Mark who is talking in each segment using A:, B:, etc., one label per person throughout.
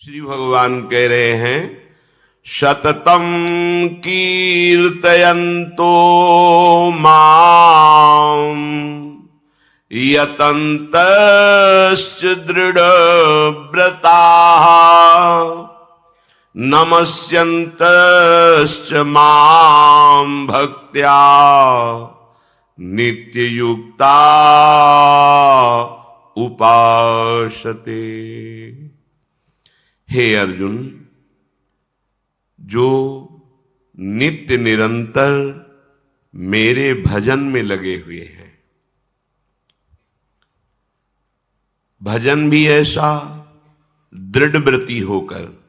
A: श्री भगवान कह रहे हैं, शततम कीर्तयन्तो माम यतन्तश्च दृढव्रताः नमस्यन्तश्च मां भक्त्या नित्ययुक्ता उपासते। हे अर्जुन, जो नित्य निरंतर मेरे भजन में लगे हुए हैं, भजन भी ऐसा दृढ़व्रती होकर,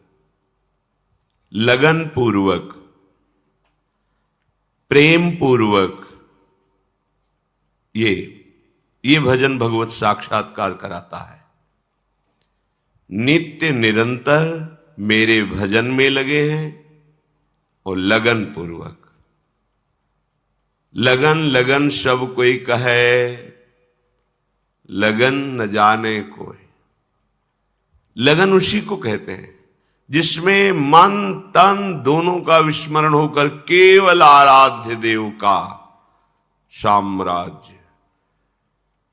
A: लगन पूर्वक, प्रेम पूर्वक, ये भजन भगवत साक्षात्कार कराता है। नित्य निरंतर मेरे भजन में लगे हैं और लगन पूर्वक। लगन लगन सब कोई कहे, लगन न जाने कोई। लगन उसी को कहते हैं जिसमें मन तन दोनों का विस्मरण होकर केवल आराध्य देव का साम्राज्य।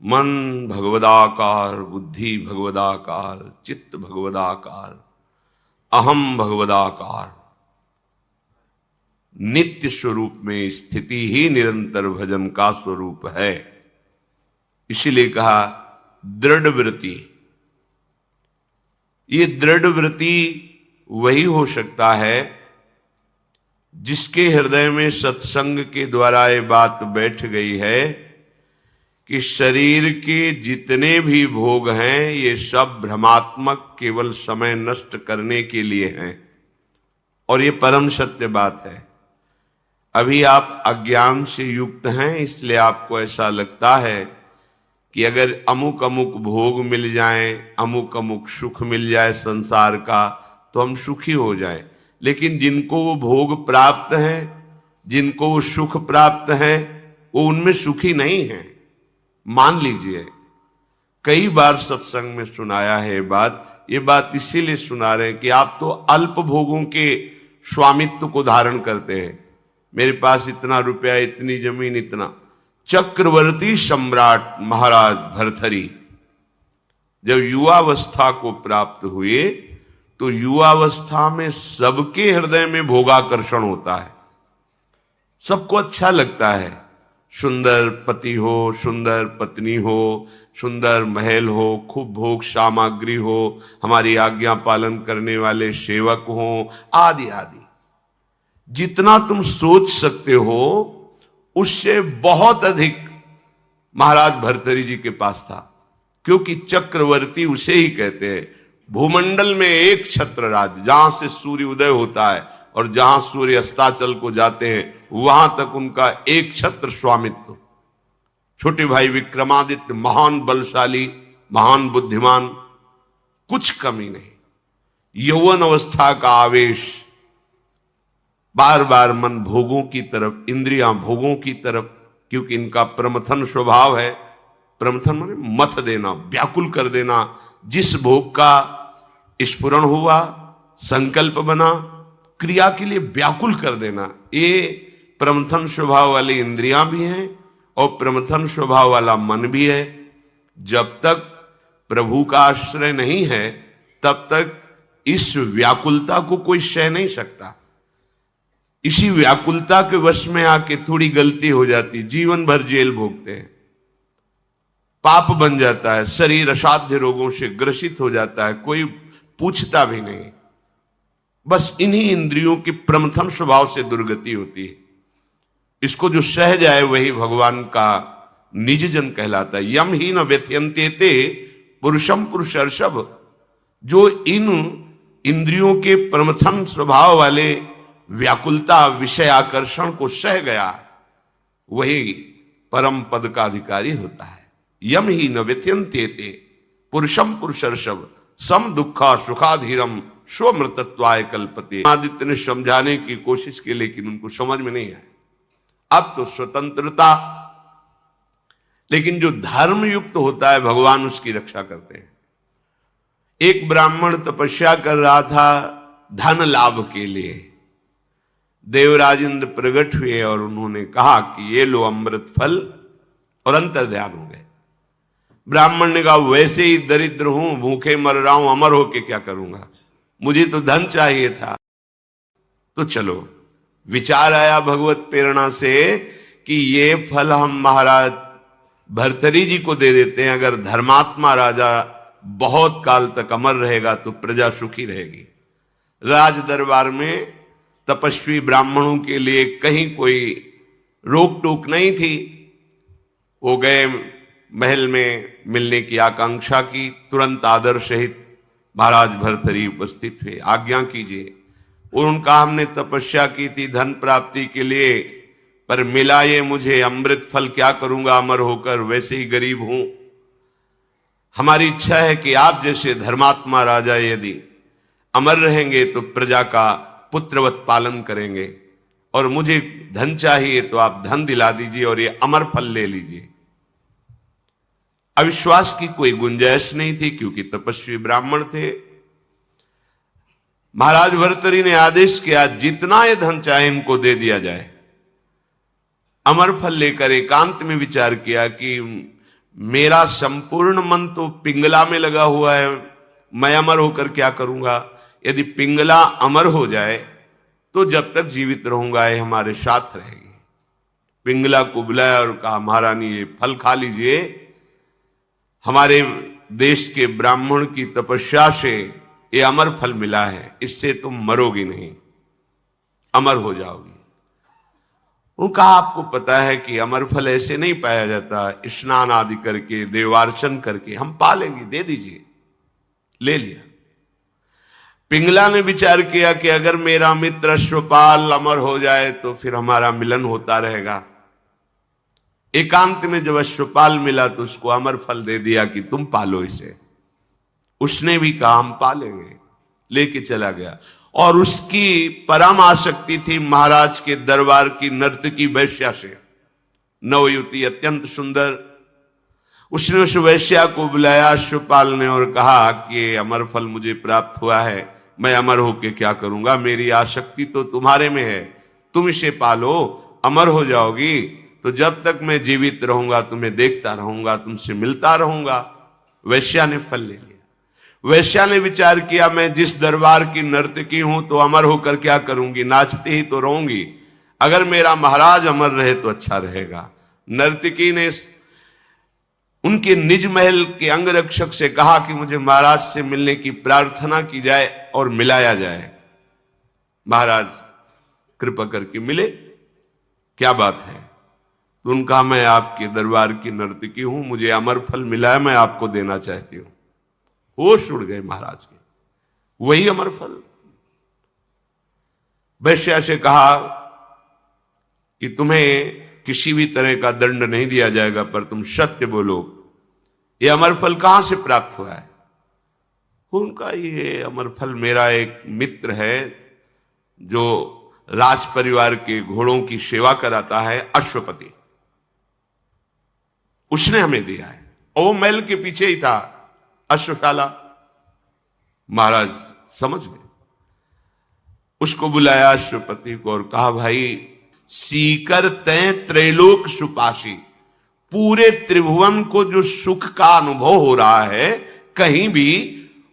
A: मन भगवदाकार, बुद्धि भगवदाकार, चित्त भगवदाकार, अहम भगवदाकार, नित्य स्वरूप में स्थिति ही निरंतर भजन का स्वरूप है। इसीलिए कहा दृढ़ वृत्ति। ये दृढ़ वृत्ति वही हो सकता है जिसके हृदय में सत्संग के द्वारा ये बात बैठ गई है कि शरीर के जितने भी भोग हैं ये सब भ्रमात्मक, केवल समय नष्ट करने के लिए हैं। और ये परम सत्य बात है। अभी आप अज्ञान से युक्त हैं, इसलिए आपको ऐसा लगता है कि अगर अमुक अमुक भोग मिल जाएं, अमुक अमुक सुख मिल जाए संसार का, तो हम सुखी हो जाएं। लेकिन जिनको वो भोग प्राप्त है, जिनको वो सुख प्राप्त है, वो उनमें सुखी नहीं है। मान लीजिए, कई बार सत्संग में सुनाया है ये बात इसीलिए सुना रहे हैं कि आप तो अल्प भोगों के स्वामित्व को धारण करते हैं। मेरे पास इतना रुपया, इतनी जमीन, इतना। चक्रवर्ती सम्राट महाराज भर्तृहरि जब युवावस्था को प्राप्त हुए तो युवावस्था में सबके हृदय में भोगाकर्षण होता है। सबको अच्छा लगता है, सुंदर पति हो, सुंदर पत्नी हो, सुंदर महल हो, खूब भोग सामग्री हो, हमारी आज्ञा पालन करने वाले सेवक हो, आदि आदि। जितना तुम सोच सकते हो उससे बहुत अधिक महाराज भर्तृहरि जी के पास था। क्योंकि चक्रवर्ती उसे ही कहते हैं। भूमंडल में एक छत्र राज, जहां से सूर्य उदय होता है और जहां सूर्य अस्ताचल को जाते हैं, वहां तक उनका एक छत्र स्वामित्व। छोटे भाई विक्रमादित्य महान बलशाली, महान बुद्धिमान, कुछ कमी नहीं। यौवन अवस्था का आवेश, बार बार मन भोगों की तरफ, इंद्रियां भोगों की तरफ, क्योंकि इनका प्रमथन स्वभाव है। प्रमथन माने मथ देना, व्याकुल कर देना। जिस भोग का स्फुरण हुआ, संकल्प बना, क्रिया के लिए व्याकुल कर देना, ये प्रमथन स्वभाव वाली इंद्रियां भी हैं और प्रमथन स्वभाव वाला मन भी है। जब तक प्रभु का आश्रय नहीं है तब तक इस व्याकुलता को कोई सह नहीं सकता। इसी व्याकुलता के वश में आके थोड़ी गलती हो जाती, जीवन भर जेल भोगते हैं, पाप बन जाता है, शरीर असाध्य रोगों से ग्रसित हो जाता है, कोई पूछता भी नहीं। बस इन्हीं इंद्रियों के प्रमथन स्वभाव से दुर्गति होती है। इसको जो सह जाए वही भगवान का निज जन कहलाता है। यम ही न व्यथयन्ते ते पुरुषम पुरुषर्षभ। जो इन इंद्रियों के प्रमथन स्वभाव वाले व्याकुलता, विषय आकर्षण को सह गया, वही परम पद का अधिकारी होता है। यम ही न व्यथयन्ते ते पुरुषम पुरुषर्षभ सम दुखा सुखाधीरम स्वमृतत्वाय कल्पते। आदित्य ने समझाने की कोशिश की, लेकिन उनको समझ में नहीं आया। अब तो स्वतंत्रता, लेकिन जो धर्म युक्त होता है भगवान उसकी रक्षा करते हैं। एक ब्राह्मण तपस्या कर रहा था धन लाभ के लिए। देवराज इंद्र प्रकट हुए और उन्होंने कहा कि ये लो अमृत फल, और अंतर्ध्यान हो गए। ब्राह्मण ने कहा वैसे ही दरिद्र हूं, भूखे मर रहा हूं, अमर होके क्या करूंगा, मुझे तो धन चाहिए था। तो चलो विचार आया भगवत प्रेरणा से कि ये फल हम महाराज भर्तरी जी को दे देते हैं। अगर धर्मात्मा राजा बहुत काल तक अमर रहेगा तो प्रजा सुखी रहेगी। राज दरबार में तपस्वी ब्राह्मणों के लिए कहीं कोई रोक टोक नहीं थी। वो गए महल में मिलने की आकांक्षा की, तुरंत आदर सहित महाराज भर्तरी उपस्थित हुए। आज्ञा कीजिए। और उनका हमने तपस्या की थी धन प्राप्ति के लिए, पर मिला ये मुझे अमृत फल, क्या करूंगा अमर होकर, वैसे ही गरीब हूं। हमारी इच्छा है कि आप जैसे धर्मात्मा राजा यदि अमर रहेंगे तो प्रजा का पुत्रवत पालन करेंगे, और मुझे धन चाहिए तो आप धन दिला दीजिए और ये अमर फल ले लीजिए। अविश्वास की कोई गुंजाइश नहीं थी, क्योंकि तपस्वी ब्राह्मण थे। महाराज भर्तरी ने आदेश किया जितना ये धन चाहे इनको दे दिया जाए। अमर फल लेकर एकांत में विचार किया कि मेरा संपूर्ण मन तो पिंगला में लगा हुआ है, मैं अमर होकर क्या करूंगा। यदि पिंगला अमर हो जाए तो जब तक जीवित रहूंगा ये हमारे साथ रहेगी। पिंगला को बुलाया और कहा महारानी ये फल खा लीजिए, हमारे देश के ब्राह्मण की तपस्या से ये अमर फल मिला है, इससे तुम मरोगी नहीं, अमर हो जाओगी। उनका आपको पता है कि अमर फल ऐसे नहीं पाया जाता, स्नान आदि करके देवार्चन करके हम पा लेंगे, दे दीजिए। ले लिया। पिंगला ने विचार किया कि अगर मेरा मित्र अश्वपाल अमर हो जाए तो फिर हमारा मिलन होता रहेगा। एकांत में जब अश्वपाल मिला तो उसको अमर फल दे दिया कि तुम पालो इसे। उसने भी कहा हम पालेंगे, लेके चला गया। और उसकी परम आसक्ति थी महाराज के दरबार की नर्तकी वैश्या से। नवयुवती अत्यंत सुंदर। उसने उस वैश्या को बुलाया अश्वपाल ने और कहा कि अमर फल मुझे प्राप्त हुआ है, मैं अमर होके क्या करूंगा, मेरी आसक्ति तो तुम्हारे में है, तुम इसे पालो, अमर हो जाओगी। तो जब तक मैं जीवित रहूंगा तुम्हें देखता रहूंगा, तुमसे मिलता रहूंगा। वैश्या ने फल ले लिया। वैश्या ने विचार किया मैं जिस दरबार की नर्तकी हूं तो अमर होकर क्या करूंगी, नाचती ही तो रहूंगी। अगर मेरा महाराज अमर रहे तो अच्छा रहेगा। नर्तकी ने उनके निज महल के अंगरक्षक से कहा कि मुझे महाराज से मिलने की प्रार्थना की जाए और मिलाया जाए। महाराज कृपा करके मिले, क्या बात है। तो उनका मैं आपके दरबार की नर्तकी हूं, मुझे अमर फल मिला है, मैं आपको देना चाहती हूं। होश उड़ गए महाराज के। वही अमर फल। वैश्या से कहा कि तुम्हें किसी भी तरह का दंड नहीं दिया जाएगा, पर तुम सत्य बोलो, ये अमर फल कहां से प्राप्त हुआ है। उनका ये अमर फल मेरा एक मित्र है जो राज परिवार के घोड़ों की सेवा कराता है, अश्वपति, उसने हमें दिया है। और वो महल के पीछे ही था अश्वशाला। महाराज समझ गए। उसको बुलाया अश्वपति को और कहा भाई सीकर तय त्रैलोक सुपाशी, पूरे त्रिभुवन को जो सुख का अनुभव हो रहा है, कहीं भी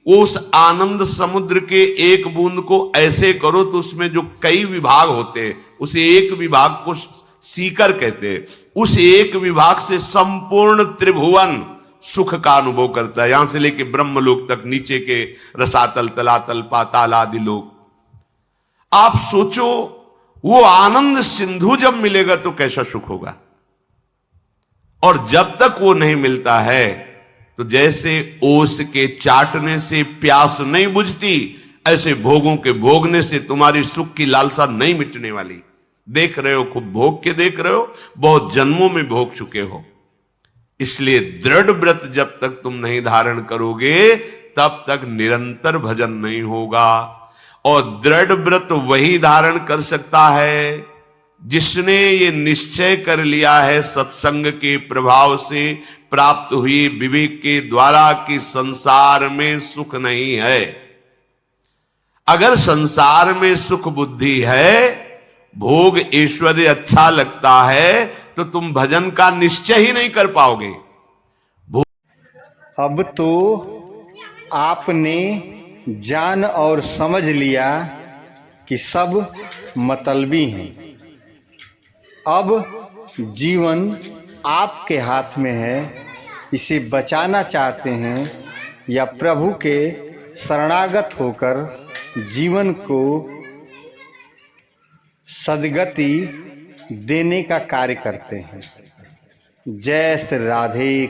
A: उस आनंद समुद्र के एक बूंद को ऐसे करो तो उसमें जो कई विभाग होते उसे एक विभाग को सीकर कहते। उस एक विभाग से संपूर्ण त्रिभुवन सुख का अनुभव करता है, यहां से लेके ब्रह्मलोक तक, नीचे के रसातल, तलातल, पाताल आदि लोक। आप सोचो वो आनंद सिंधु जब मिलेगा तो कैसा सुख होगा। और जब तक वो नहीं मिलता है तो जैसे ओस के चाटने से प्यास नहीं बुझती, ऐसे भोगों के भोगने से तुम्हारी सुख की लालसा नहीं मिटने वाली। देख रहे हो, खूब भोग के देख रहे हो, बहुत जन्मों में भोग चुके हो। इसलिए दृढ़ व्रत जब तक तुम नहीं धारण करोगे तब तक निरंतर भजन नहीं होगा। और दृढ़ व्रत वही धारण कर सकता है जिसने ये निश्चय कर लिया है सत्संग के प्रभाव से प्राप्त हुई विवेक के द्वारा कि संसार में सुख नहीं है। अगर संसार में सुख बुद्धि है, भोग ऐश्वर्य अच्छा लगता है, तो तुम भजन का निश्चय ही नहीं कर पाओगे।
B: अब तो आपने जान और समझ लिया कि सब मतलबी हैं। अब जीवन आपके हाथ में है। इसे बचाना चाहते हैं या प्रभु के शरणागत होकर जीवन को सद्गति देने का कार्य करते हैं। जय श्री राधे।